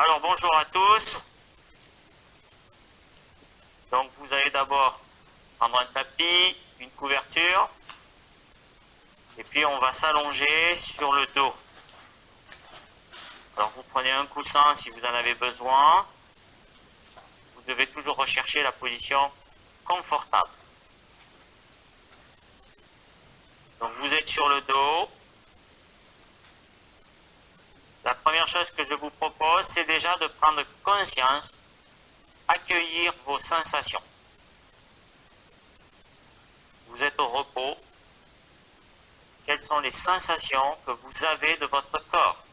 Alors bonjour à tous. Donc vous allez d'abord prendre un tapis, une couverture, et puis on va s'allonger sur le dos. Alors vous prenez un coussin si vous en avez besoin. Vous devez toujours rechercher la position confortable. Donc vous êtes sur le dos. La première chose que je vous propose, c'est déjà de prendre conscience, accueillir vos sensations. Vous êtes au repos. Quelles sont les sensations que vous avez de votre corps?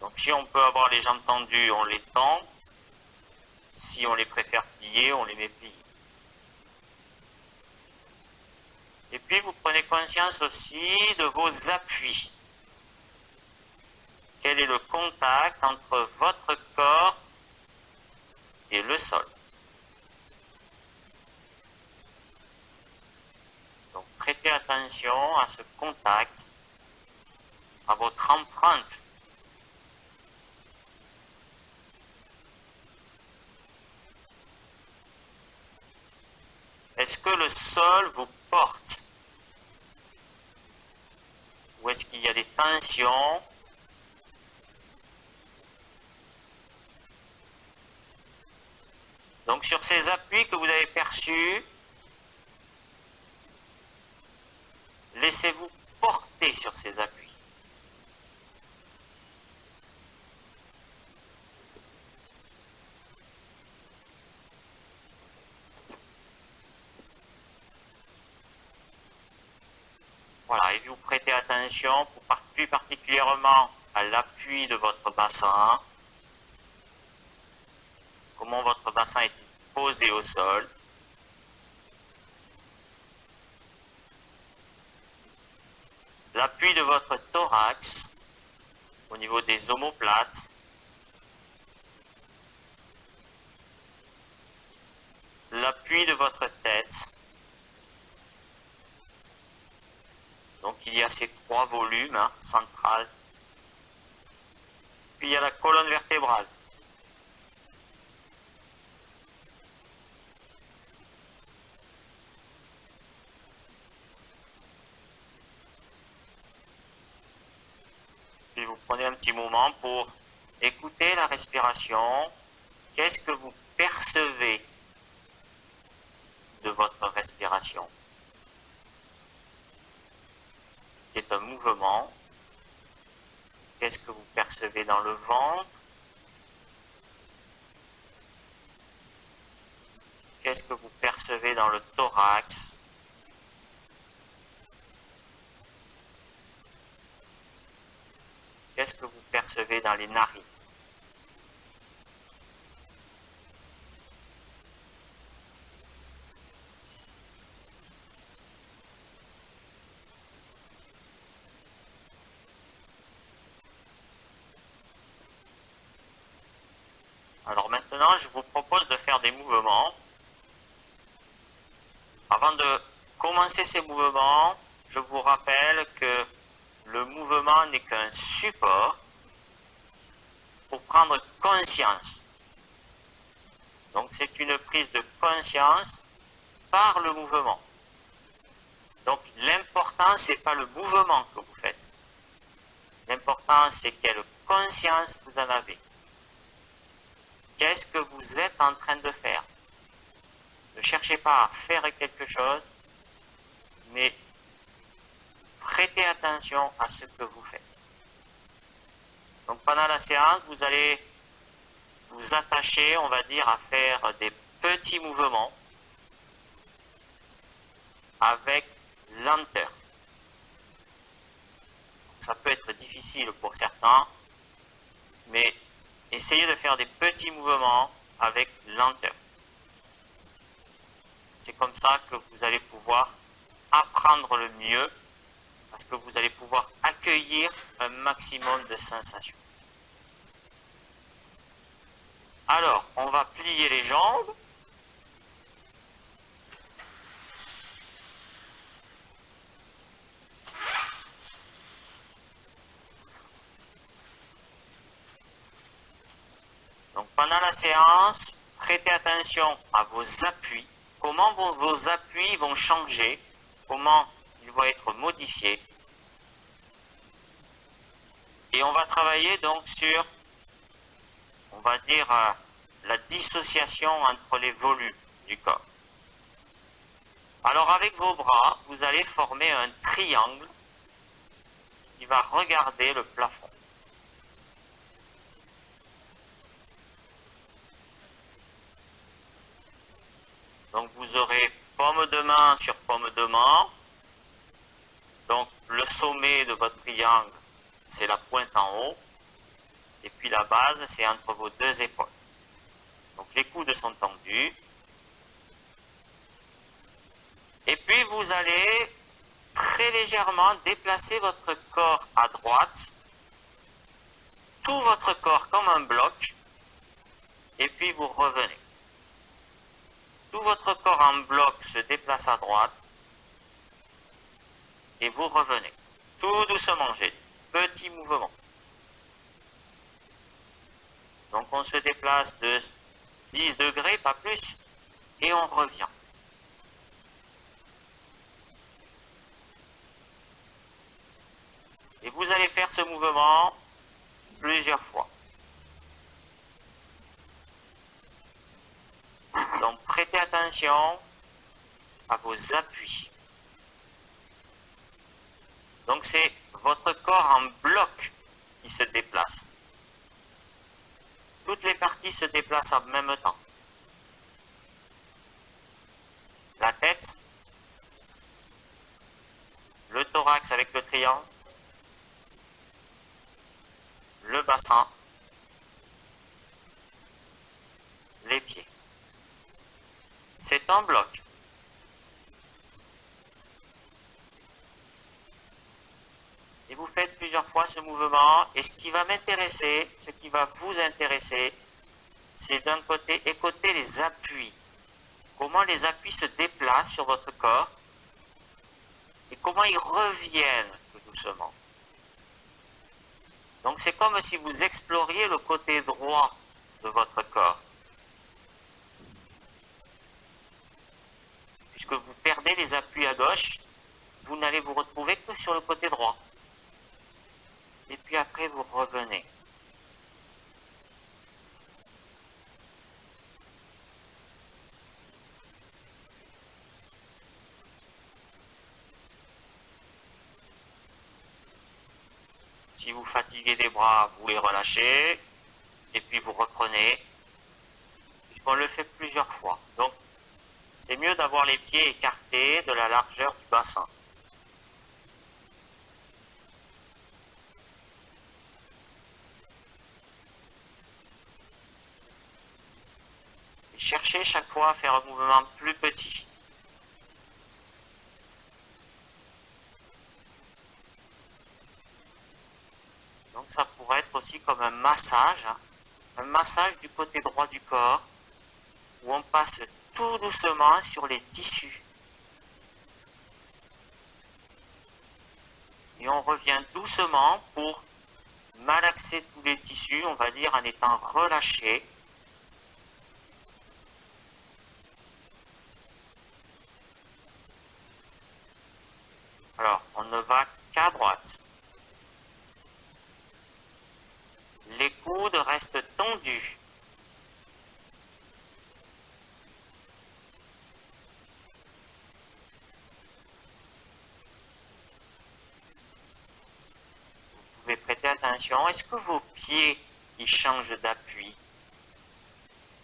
Donc si on peut avoir les jambes tendues, on les tend. Si on les préfère pliées, on les met pliées. Et puis vous prenez conscience aussi de vos appuis. Quel est le contact entre votre corps et le sol? Donc prêtez attention à ce contact, à votre empreinte. Est-ce que le sol vous porte? Ou est-ce qu'il y a des tensions? Donc sur ces appuis que vous avez perçus, laissez-vous porter sur ces appuis. Voilà, et vous prêtez attention plus particulièrement à l'appui de votre bassin. Comment votre bassin est posé au sol. L'appui de votre thorax au niveau des omoplates. L'appui de votre tête. Donc il y a ces trois volumes centrales. Puis il y a la colonne vertébrale. Puis vous prenez un petit moment pour écouter la respiration. Qu'est-ce que vous percevez de votre respiration? C'est un mouvement. Qu'est-ce que vous percevez dans le ventre? Qu'est-ce que vous percevez dans le thorax? Qu'est-ce que vous percevez dans les narines? Alors maintenant, je vous propose de faire des mouvements. Avant de commencer ces mouvements, je vous rappelle que le mouvement n'est qu'un support pour prendre conscience. Donc c'est une prise de conscience par le mouvement. Donc l'important, ce n'est pas le mouvement que vous faites. L'important, c'est quelle conscience vous en avez. Qu'est-ce que vous êtes en train de faire? Ne cherchez pas à faire quelque chose, mais prêtez attention à ce que vous faites. Donc pendant la séance, vous allez vous attacher, on va dire, à faire des petits mouvements avec lenteur. Ça peut être difficile pour certains, mais essayez de faire des petits mouvements avec lenteur. C'est comme ça que vous allez pouvoir apprendre le mieux, parce que vous allez pouvoir accueillir un maximum de sensations. Alors, on va plier les jambes. Donc, pendant la séance, prêtez attention à vos appuis. Comment vos appuis vont changer, comment ils vont être modifiés. Et on va travailler donc sur, on va dire, la dissociation entre les volumes du corps. Alors avec vos bras, vous allez former un triangle qui va regarder le plafond. Donc vous aurez paume de main sur paume de main. Donc le sommet de votre triangle, c'est la pointe en haut. Et puis la base, c'est entre vos deux épaules. Donc les coudes sont tendus. Et puis vous allez très légèrement déplacer votre corps à droite. Tout votre corps comme un bloc. Et puis vous revenez. Tout votre corps en bloc se déplace à droite. Et vous revenez. Tout doucement, j'ai dit. Petit mouvement. Donc on se déplace de 10 degrés, pas plus, et on revient. Et vous allez faire ce mouvement plusieurs fois. Donc prêtez attention à vos appuis. Donc c'est votre corps en bloc qui se déplace. Toutes les parties se déplacent en même temps. La tête, le thorax avec le triangle, le bassin, les pieds. C'est un bloc. Et vous faites plusieurs fois ce mouvement. Et ce qui va m'intéresser, ce qui va vous intéresser, c'est d'un côté, écouter les appuis. Comment les appuis se déplacent sur votre corps et comment ils reviennent tout doucement. Donc c'est comme si vous exploriez le côté droit de votre corps. Puisque vous perdez les appuis à gauche, vous n'allez vous retrouver que sur le côté droit. Et puis après, vous revenez. Si vous fatiguez les bras, vous les relâchez. Et puis vous reprenez. Puisqu'on le fait plusieurs fois. Donc, c'est mieux d'avoir les pieds écartés de la largeur du bassin. Et cherchez chaque fois à faire un mouvement plus petit. Donc ça pourrait être aussi comme un massage du côté droit du corps, où on passe tout doucement sur les tissus. Et on revient doucement pour malaxer tous les tissus, on va dire, en étant relâché. Alors, on ne va qu'à droite. Les coudes restent tendus. Vous pouvez prêter attention. Est-ce que vos pieds ils changent d'appui?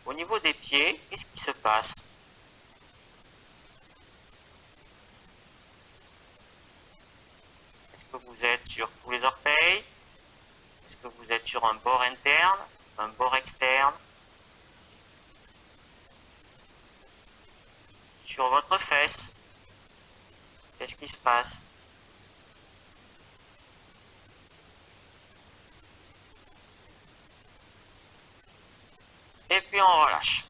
Au niveau des pieds, qu'est-ce qui se passe? Est-ce que vous êtes sur tous les orteils? Est-ce que vous êtes sur un bord interne, un bord externe? Sur votre fesse, qu'est-ce qui se passe? et puis on relâche.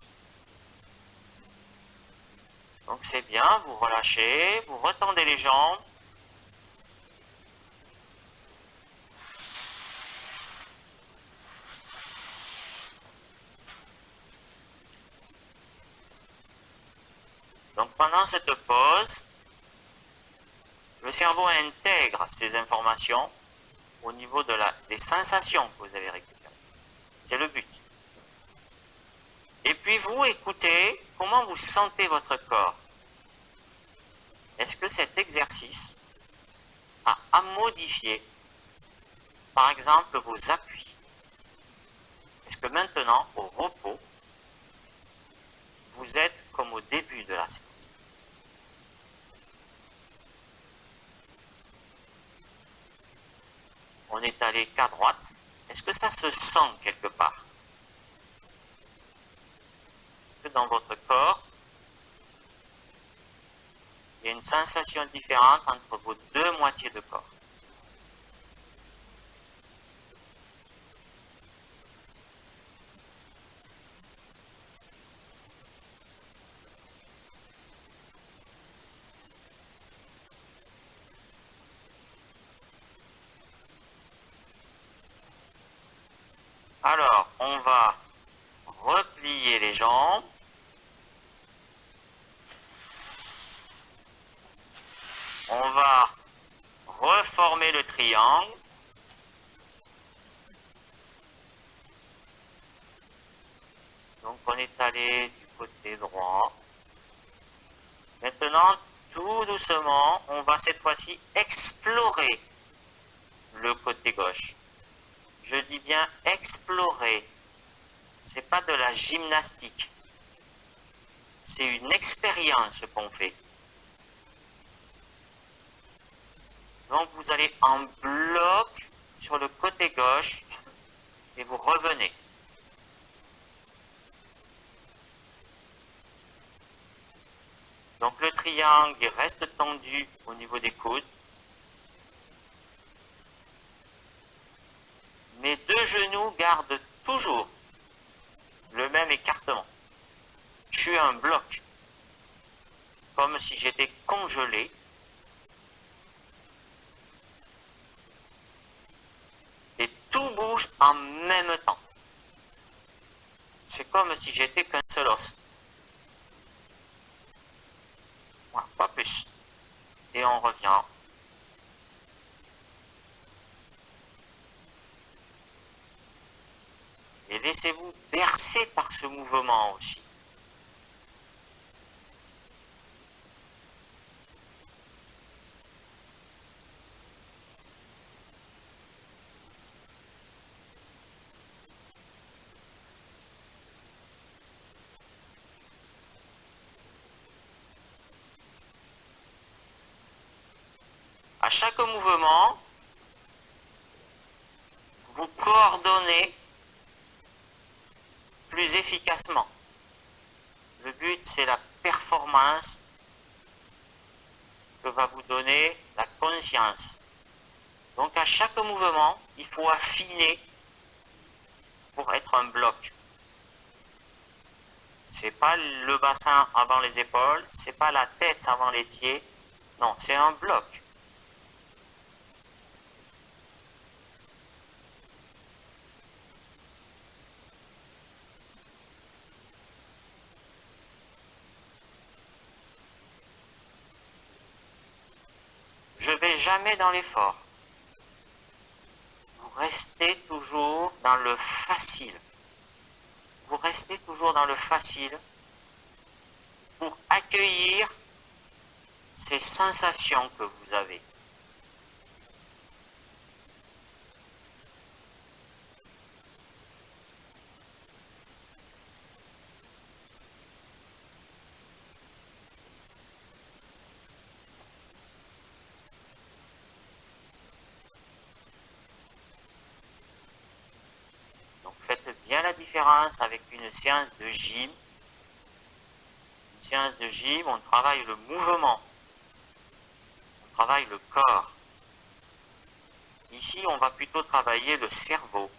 Donc c'est bien, vous relâchez, vous retendez les jambes. Donc pendant cette pause, le cerveau intègre ces informations au niveau des sensations que vous avez récupérées. C'est le but. Et puis vous écoutez comment vous sentez votre corps. Est-ce que cet exercice a modifié, par exemple, vos appuis? Est-ce que maintenant, au repos, vous êtes comme au début de la séance? On est allé qu'à droite. Est-ce que ça se sent quelque part? Est-ce que dans votre corps, il y a une sensation différente entre vos deux moitiés de corps? Alors, on va replier les jambes. On va reformer le triangle. Donc on est allé du côté droit. Maintenant, tout doucement, on va cette fois-ci explorer le côté gauche. Je dis bien explorer. C'est pas de la gymnastique. C'est une expérience qu'on fait. Donc vous allez en bloc sur le côté gauche et vous revenez. Donc le triangle reste tendu au niveau des coudes. Mes deux genoux gardent toujours le même écartement. Je suis un bloc, comme si j'étais congelé. Et tout bouge en même temps. C'est comme si j'étais qu'un seul os. Voilà, pas plus. Et on revient. Et laissez-vous bercer par ce mouvement aussi. À chaque mouvement, vous coordonnez plus efficacement. Le but, c'est la performance que va vous donner la conscience. Donc à chaque mouvement, il faut affiner pour être un bloc. C'est pas le bassin avant les épaules, c'est pas la tête avant les pieds. Non, c'est un bloc. Je vais jamais dans l'effort. Vous restez toujours dans le facile. Vous restez toujours dans le facile pour accueillir ces sensations que vous avez. Donc faites bien la différence avec une séance de gym. Une séance de gym, on travaille le mouvement. On travaille le corps. Ici, on va plutôt travailler le cerveau.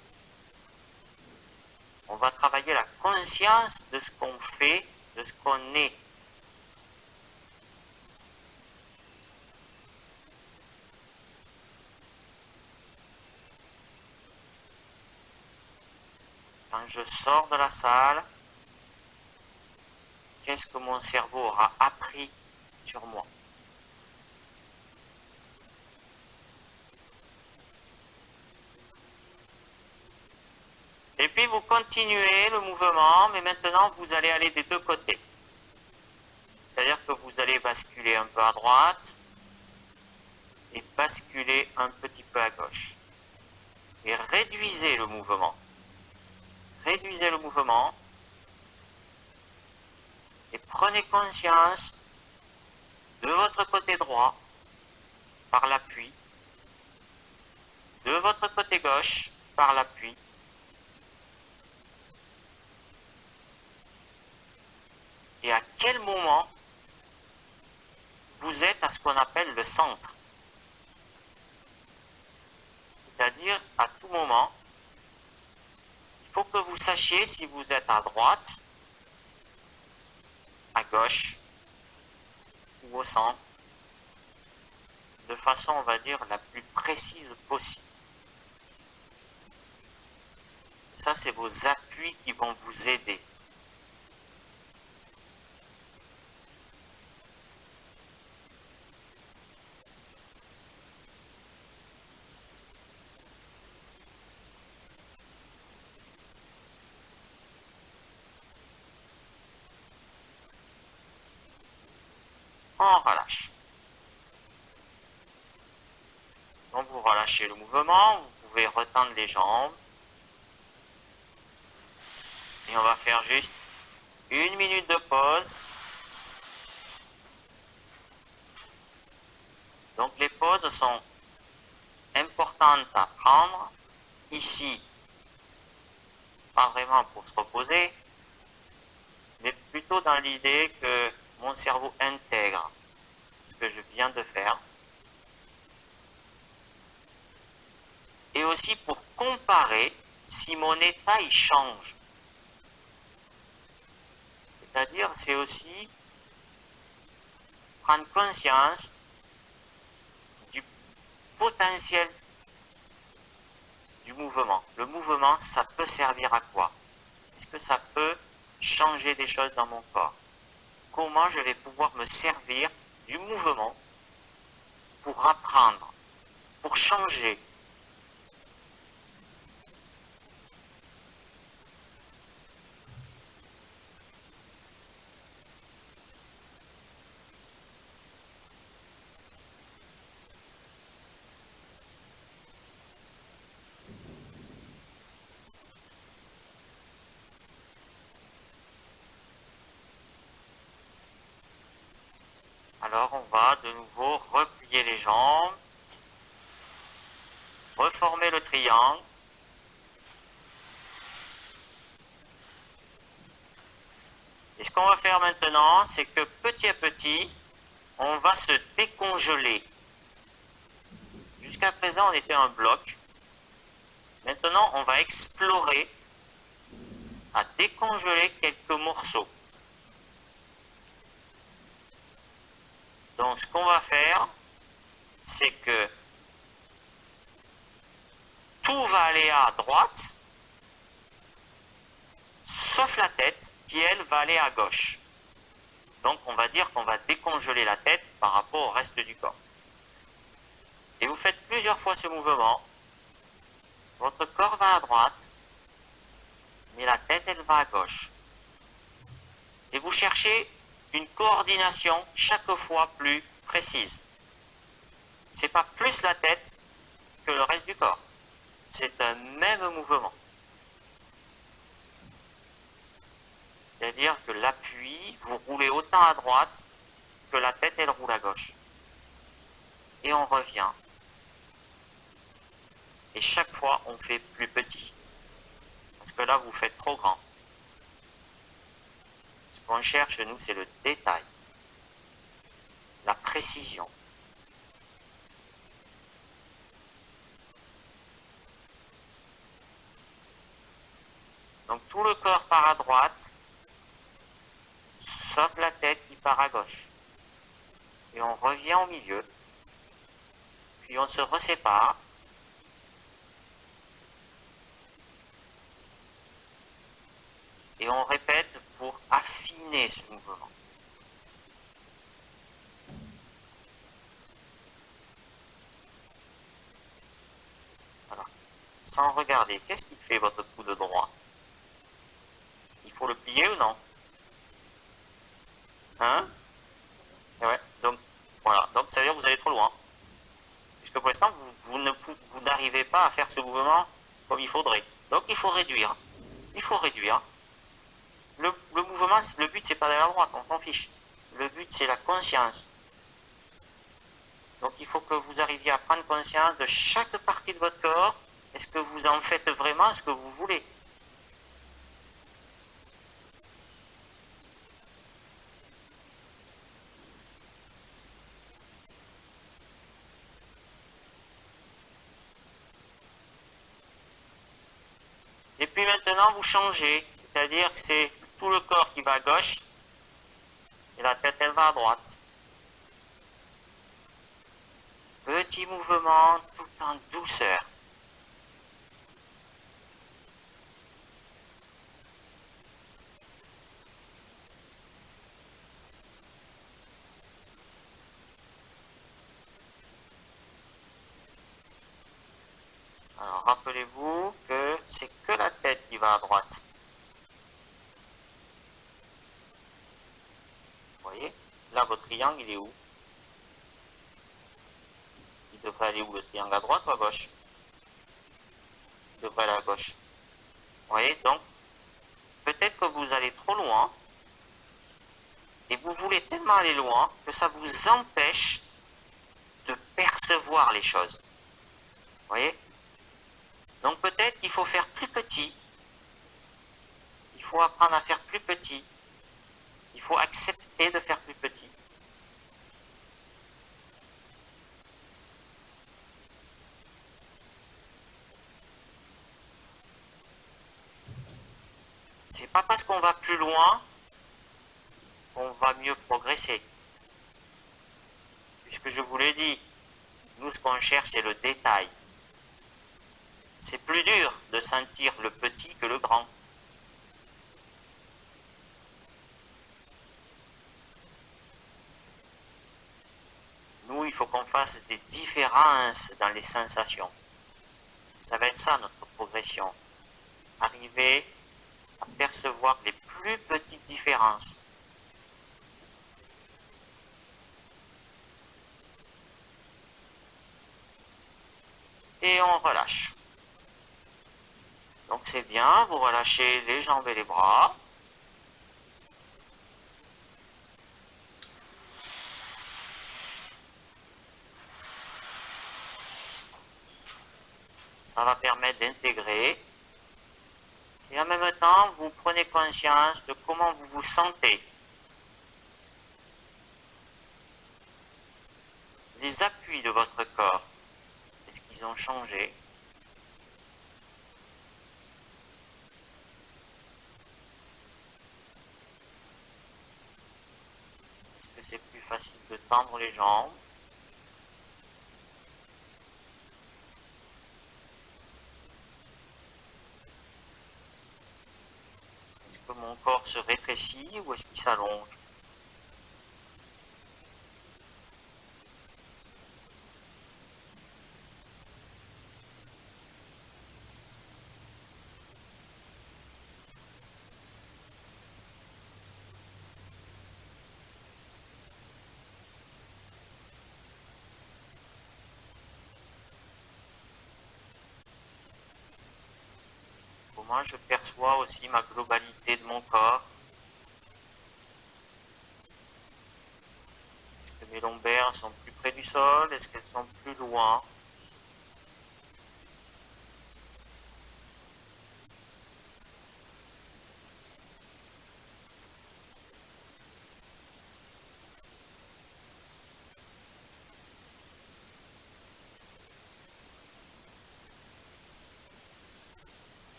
On va travailler la conscience de ce qu'on fait, de ce qu'on est. Quand je sors de la salle, qu'est-ce que mon cerveau aura appris sur moi? Et puis vous continuez le mouvement, mais maintenant vous allez aller des deux côtés. C'est-à-dire que vous allez basculer un peu à droite et basculer un petit peu à gauche. Et réduisez le mouvement. Réduisez le mouvement et prenez conscience de votre côté droit par l'appui, de votre côté gauche par l'appui, et à quel moment vous êtes à ce qu'on appelle le centre. C'est-à-dire, à tout moment, il faut que vous sachiez si vous êtes à droite, à gauche ou au centre, de façon, on va dire, la plus précise possible. Ça, c'est vos appuis qui vont vous aider. On relâche. Donc vous relâchez le mouvement, vous pouvez retendre les jambes. Et on va faire juste 1 minute de pause. Donc les pauses sont importantes à prendre. Ici, pas vraiment pour se reposer, mais plutôt dans l'idée que mon cerveau intègre ce que je viens de faire. Et aussi pour comparer si mon état il change. C'est-à-dire, c'est aussi prendre conscience du potentiel du mouvement. Le mouvement, ça peut servir à quoi? Est-ce que ça peut changer des choses dans mon corps? Comment je vais pouvoir me servir du mouvement pour apprendre, pour changer? Alors on va de nouveau replier les jambes, reformer le triangle. Et ce qu'on va faire maintenant, c'est que petit à petit, on va se décongeler. Jusqu'à présent, on était un bloc. Maintenant, on va explorer à décongeler quelques morceaux. Donc, ce qu'on va faire, c'est que tout va aller à droite, sauf la tête, qui, elle, va aller à gauche. Donc, on va dire qu'on va décongeler la tête par rapport au reste du corps. Et vous faites plusieurs fois ce mouvement. Votre corps va à droite, mais la tête, elle va à gauche. Et vous cherchez une coordination chaque fois plus précise. Ce n'est pas plus la tête que le reste du corps. C'est un même mouvement. C'est-à-dire que l'appui, vous roulez autant à droite que la tête, elle roule à gauche. Et on revient. Et chaque fois, on fait plus petit. Parce que là, vous faites trop grand. Ce qu'on cherche, nous, c'est le détail. La précision. Donc tout le corps part à droite, sauf la tête qui part à gauche. Et on revient au milieu. Puis on se resépare. Et on répète pour affiner ce mouvement. Voilà. Sans regarder, qu'est-ce qui fait votre coude droit? Il faut le plier ou non? Hein? Et ouais, donc voilà. Donc ça veut dire que vous allez trop loin. Puisque pour l'instant, vous n'arrivez pas à faire ce mouvement comme il faudrait. Donc il faut réduire. Il faut réduire. Le mouvement, le but, c'est pas d'aller à droite, on s'en fiche. Le but, c'est la conscience. Donc il faut que vous arriviez à prendre conscience de chaque partie de votre corps. Est-ce que vous en faites vraiment ce que vous voulez? Et puis maintenant, vous changez. C'est-à-dire que c'est tout le corps qui va à gauche et la tête, elle va à droite. Petit mouvement tout en douceur. Alors rappelez-vous que c'est que la tête qui va à droite. Vous voyez? Là, votre triangle, il est où? Il devrait aller où, le triangle, à droite ou à gauche? Il devrait aller à gauche. Vous voyez? Donc, peut-être que vous allez trop loin et vous voulez tellement aller loin que ça vous empêche de percevoir les choses. Vous voyez? Donc peut-être qu'il faut faire plus petit. Il faut apprendre à faire plus petit. Il faut accepter de faire plus petit. C'est pas parce qu'on va plus loin qu'on va mieux progresser. Puisque je vous l'ai dit, nous ce qu'on cherche c'est le détail. C'est plus dur de sentir le petit que le grand. Nous, il faut qu'on fasse des différences dans les sensations. Ça va être ça notre progression. Arriver à percevoir les plus petites différences. Et on relâche. Donc c'est bien, vous relâchez les jambes et les bras. Ça va permettre d'intégrer. Et en même temps, vous prenez conscience de comment vous vous sentez. Les appuis de votre corps, est-ce qu'ils ont changé? Est-ce que c'est plus facile de tendre les jambes? Est-ce que mon corps se rétrécit ou est-ce qu'il s'allonge? Comment je perçois aussi ma globalité de mon corps? Est-ce que mes lombaires sont plus près du sol? Est-ce qu'elles sont plus loin?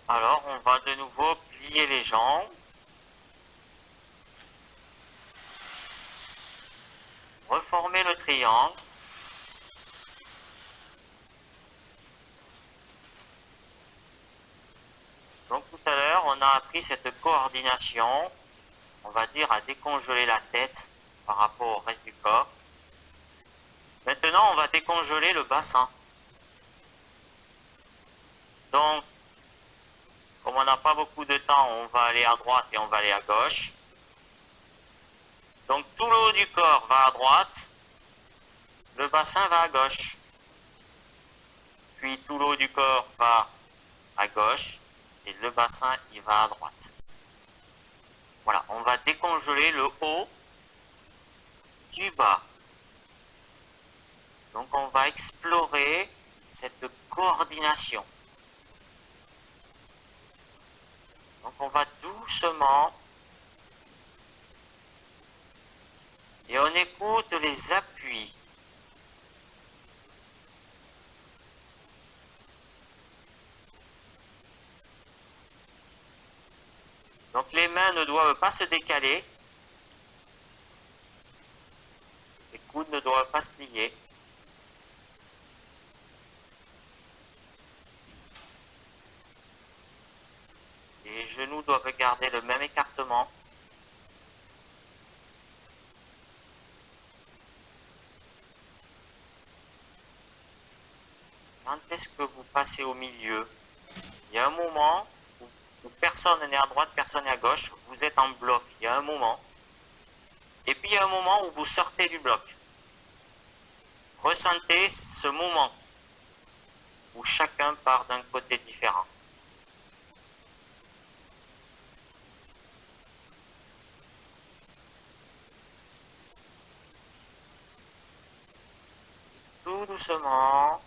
Alors, on va de nouveau plier les jambes. Reformer le triangle. Donc tout à l'heure, on a appris cette coordination, on va dire, à décongeler la tête par rapport au reste du corps. Maintenant, on va décongeler le bassin. Donc, comme on n'a pas beaucoup de temps, on va aller à droite et on va aller à gauche. Donc tout le haut du corps va à droite, le bassin va à gauche. Puis tout le haut du corps va à gauche et le bassin il va à droite. Voilà, on va décongeler le haut du bas. Donc on va explorer cette coordination. Donc on va doucement et on écoute les appuis. Donc les mains ne doivent pas se décaler. Les coudes ne doivent pas se plier. Les genoux doivent garder le même écartement. Quand est-ce que vous passez au milieu? Il y a un moment où personne n'est à droite, personne n'est à gauche. Vous êtes en bloc. Il y a un moment. Et puis il y a un moment où vous sortez du bloc. Ressentez ce moment où chacun part d'un côté différent. Tout doucement.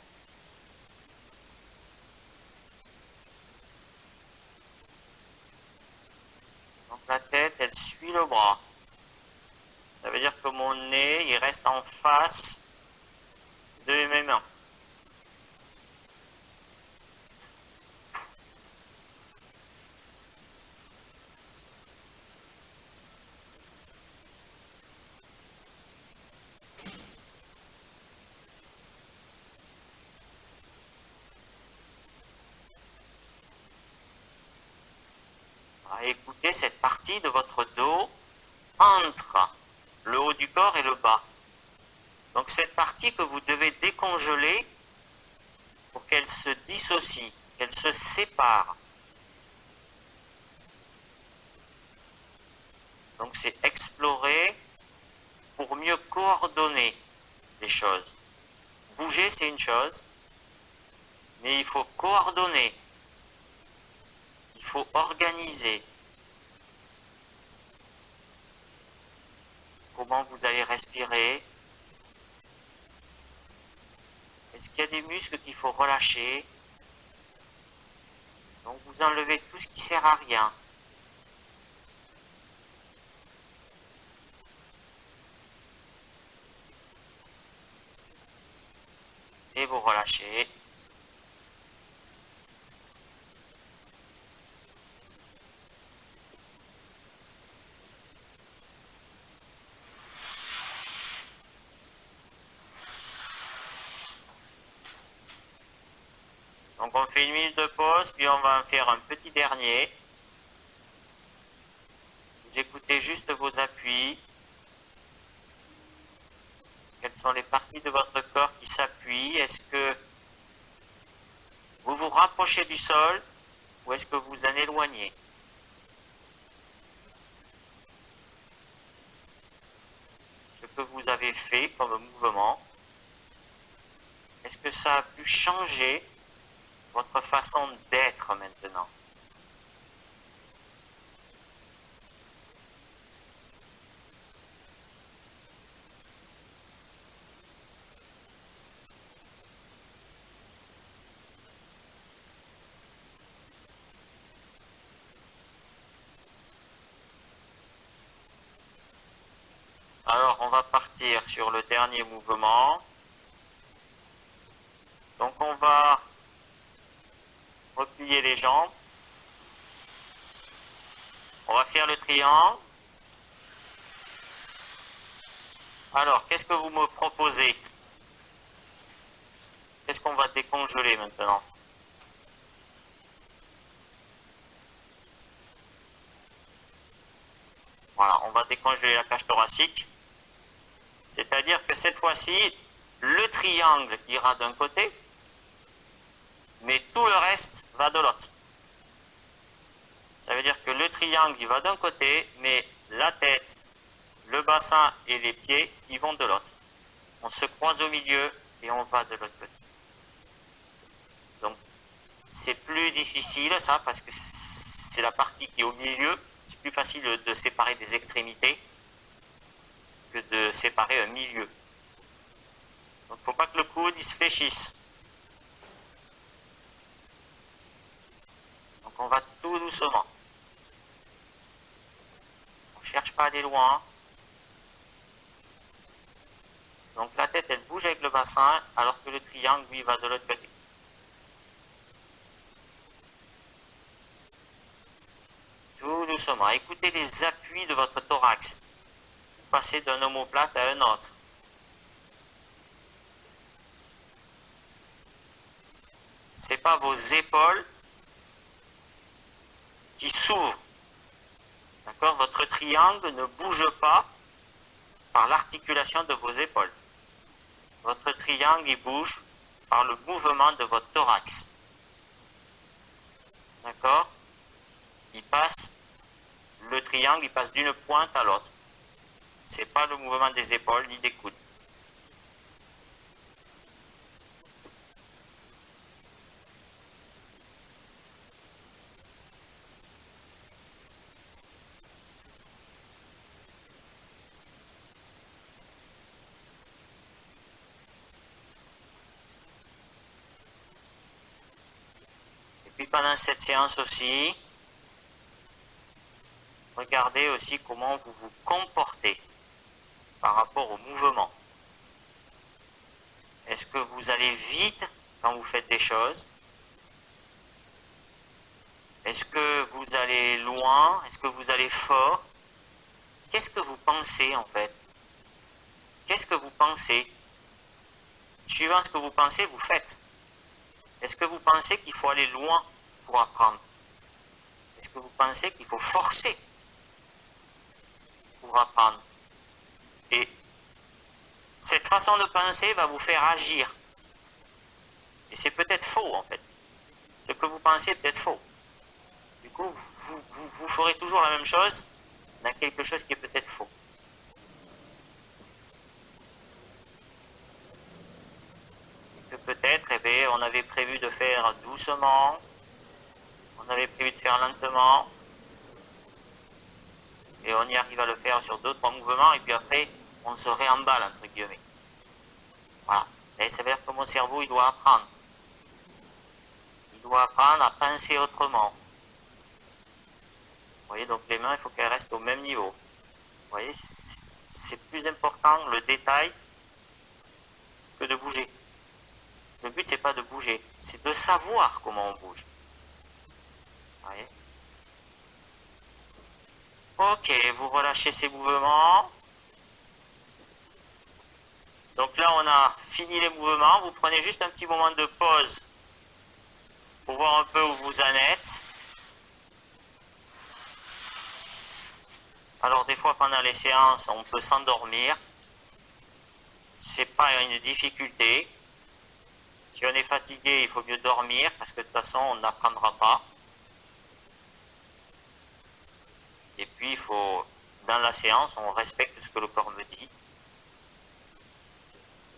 Donc la tête, elle suit le bras. Ça veut dire que mon nez, il reste en face de mes mains. Écoutez cette partie de votre dos entre le haut du corps et le bas. Donc cette partie que vous devez décongeler pour qu'elle se dissocie, qu'elle se sépare. Donc c'est explorer pour mieux coordonner les choses. Bouger, c'est une chose, mais il faut coordonner. Il faut organiser. Comment vous allez respirer? Est-ce qu'il y a des muscles qu'il faut relâcher? Donc vous enlevez tout ce qui ne sert à rien. Et vous relâchez. Donc on fait une minute de pause, puis on va en faire un petit dernier. Vous écoutez juste vos appuis. Quelles sont les parties de votre corps qui s'appuient? Est-ce que vous vous rapprochez du sol ou est-ce que vous en éloignez? Ce que vous avez fait comme mouvement, est-ce que ça a pu changer votre façon d'être maintenant? Alors, on va partir sur le dernier mouvement. Donc, on va replier les jambes. On va faire le triangle. Alors, qu'est-ce que vous me proposez? Qu'est-ce qu'on va décongeler maintenant? Voilà, on va décongeler la cage thoracique. C'est-à-dire que cette fois-ci, le triangle ira d'un côté, mais tout le reste va de l'autre. Ça veut dire que le triangle, il va d'un côté, mais la tête, le bassin et les pieds, ils vont de l'autre. On se croise au milieu et on va de l'autre côté. Donc, c'est plus difficile ça, parce que c'est la partie qui est au milieu. C'est plus facile de séparer des extrémités que de séparer un milieu. Donc, il ne faut pas que le coude il se fléchisse. Donc, on va tout doucement. On ne cherche pas à aller loin. Donc, la tête, elle bouge avec le bassin, alors que le triangle, lui, va de l'autre côté. Tout doucement. Écoutez les appuis de votre thorax. Passez d'un omoplate à un autre. Ce n'est pas vos épaules qui s'ouvrent. D'accord? Votre triangle ne bouge pas par l'articulation de vos épaules. Votre triangle, il bouge par le mouvement de votre thorax. D'accord? Le triangle, il passe d'une pointe à l'autre. Ce n'est pas le mouvement des épaules ni des coudes. Et puis pendant cette séance aussi, regardez aussi comment vous vous comportez par rapport au mouvement. Est-ce que vous allez vite quand vous faites des choses? Est-ce que vous allez loin? Est-ce que vous allez fort? Qu'est-ce que vous pensez en fait? Qu'est-ce que vous pensez? Suivant ce que vous pensez, vous faites. Est-ce que vous pensez qu'il faut aller loin pour apprendre? Est-ce que vous pensez qu'il faut forcer pour apprendre? Et cette façon de penser va vous faire agir. Et c'est peut-être faux en fait. Ce que vous pensez est peut-être faux. Du coup, vous ferez toujours la même chose dans quelque chose qui est peut-être faux. Et que peut-être, eh bien, on avait prévu de faire doucement, on avait prévu de faire lentement, et on y arrive à le faire sur 2-3 mouvements, et puis après, on se réemballe, entre guillemets. Voilà. Et ça veut dire que mon cerveau, il doit apprendre. Il doit apprendre à penser autrement. Vous voyez, donc les mains, il faut qu'elles restent au même niveau. Vous voyez, c'est plus important le détail que de bouger. Le but, c'est pas de bouger, c'est de savoir comment on bouge. Vous voyez? Ok, vous relâchez ces mouvements. Donc là, on a fini les mouvements. Vous prenez juste un petit moment de pause pour voir un peu où vous en êtes. Alors des fois, pendant les séances, on peut s'endormir. C'est pas une difficulté. Si on est fatigué, il faut mieux dormir parce que de toute façon, on n'apprendra pas. Et puis, il faut, dans la séance, on respecte ce que le corps me dit.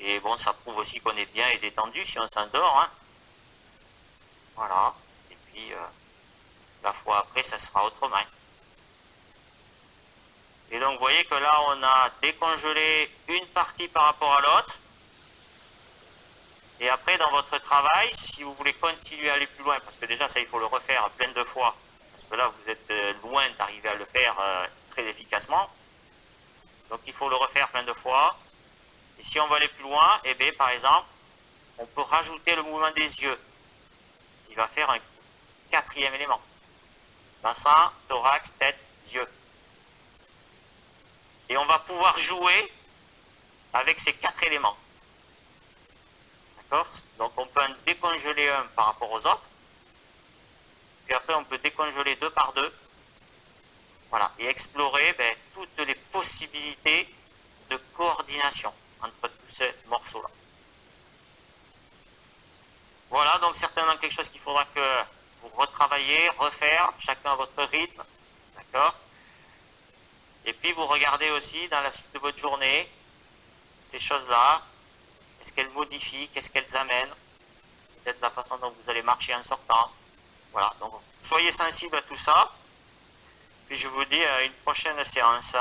Et bon, ça prouve aussi qu'on est bien et détendu si on s'endort. Hein. Voilà. Et puis, la fois après, ça sera autrement. Et donc, vous voyez que là, on a décongelé une partie par rapport à l'autre. Et après, dans votre travail, si vous voulez continuer à aller plus loin, parce que déjà, ça, il faut le refaire plein de fois, parce que là, vous êtes loin d'arriver à le faire très efficacement. Donc, il faut le refaire plein de fois. Et si on veut aller plus loin, eh bien, par exemple, on peut rajouter le mouvement des yeux, qui va faire un quatrième élément. Bassin, thorax, tête, yeux. Et on va pouvoir jouer avec ces 4 éléments. D'accord? Donc on peut en décongeler un par rapport aux autres. Puis après on peut décongeler 2 par 2. Voilà. Et explorer toutes les possibilités de coordination entre tous ces morceaux-là. Voilà, donc certainement quelque chose qu'il faudra que vous retravaillez, refaire, chacun à votre rythme. D'accord? Et puis vous regardez aussi dans la suite de votre journée, ces choses-là, qu'est-ce qu'elles modifient, qu'est-ce qu'elles amènent, peut-être la façon dont vous allez marcher en sortant. Voilà, donc soyez sensibles à tout ça. Puis je vous dis à une prochaine séance.